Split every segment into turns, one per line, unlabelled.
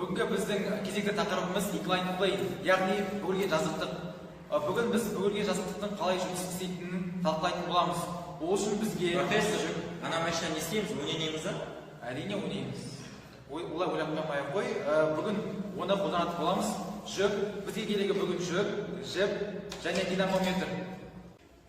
Бүгінгі біздің кезекті тақырыбымыз incline plane, яғни бүгілген жазықтық. Бүгін біз бүгілген жазықтықтың қалай жұмыс істейтінін талқылайтын боламыз. Ол үшін бізге...
Профессор, ана машина не істейміз, ойнаймыз ба?
Әрине ойнаймыз. Олай ойлап қоймай-ақ қой. Бүгін оны қолданатын боламыз. Жүк, бізге керегі бүгін жүк, жіп және динамометр.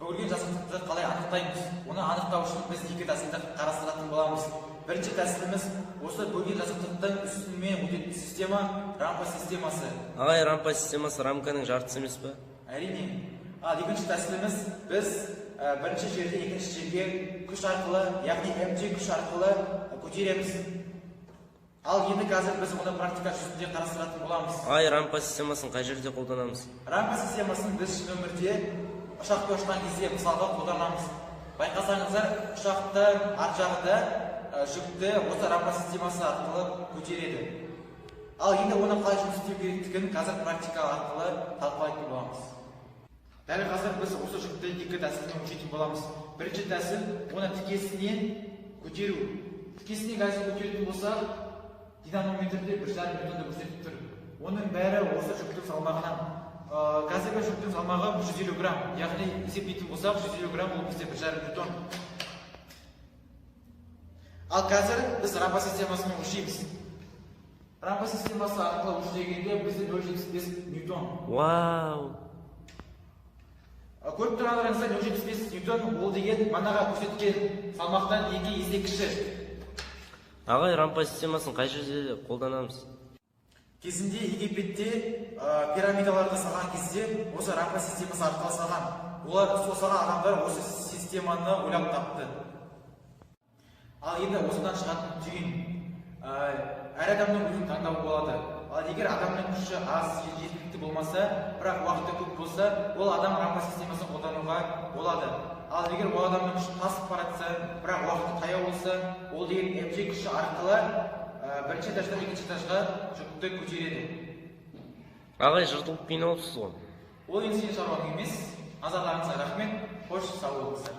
Бүгілген жазықтықты қалай анықтаймыз? Оны анықтау үшін біз екі тәсілді қарастыратын боламыз. Бірінші тәсіліміз осы бөлген жазықтықтың үстімен өтетін система рампа системасы.
Ағай, рампа системасы рамканың жартысы емес па?
Әрине. Екінші тәсіліміз біз бірінші жерде екінші жерге күш арқылы, яғни МЖ күш арқылы көтереміз. Ал енді қазір біз оны практика жүзінде қарастыратын боламыз.
Ағай, рампа системасын қай жерде қолданамыз?
Рампа системасын біз шын өмірде ұшақпен ұшқан кезде мысалға қолданамыз. Байқасаңыздар, ұшақтың ар жағында жүкті осы рампа системасы арқылы көтереді. Ал енді оны қалай жұмыс істеу керектігін қазір практика арқылы талқылайтын боламыз. Дәл қазір біз осы жүкті екі тәсілмен өлшейтін боламыз. Бірінші тәсіл оны тікесінен көтеру. Тікесінен қазір көтеретін болса, динамометрде 1,5 ньютонды көрсетіп тұр. Оның бәрі осы жүктің салмағынан. Қазіргі жүктің салмағы 150 грамм, яғни есептейтін болсақ 150 грамм ол бізде 1,5 ньютон. Ал қазір біз рампа системасымен өлшейміз. Рампа системасы арқылы өлшегенде бізде 0,75 ньютон.
Вау!
Көріп тұрғандарыңызда 0,75 ньютон ол деген манаға көрсеткен салмақтан 2 есе кіші.
Ағай, рампа системасын қай жерде қолданамыз?
Кезінде Египетте пирамидаларды салған кезде осы рампа системасы арқылы салған. Олар салған адамдар осы системаны ойлап тапты. Ал енді осыдан шығатын түйін. Әр адамның өзінің таңдауы болады. Ал егер адамның күші аз жеткілікті болмаса, бірақ уақыты көп болса, ол адам рампа системасын қолдануға болады. Ал егер ол адамның күші тасып баратса, бірақ уақыты таяу болса, ол деген МЖ күші арқылы бірінші этаждан екінші этажға жүкті көтереді.
Ағай, жыртылып қиналыпсыз ғой.
Ол енді сенің шаруаң емес. Назарларыңызға рахмет. Қош сау болыңыздар.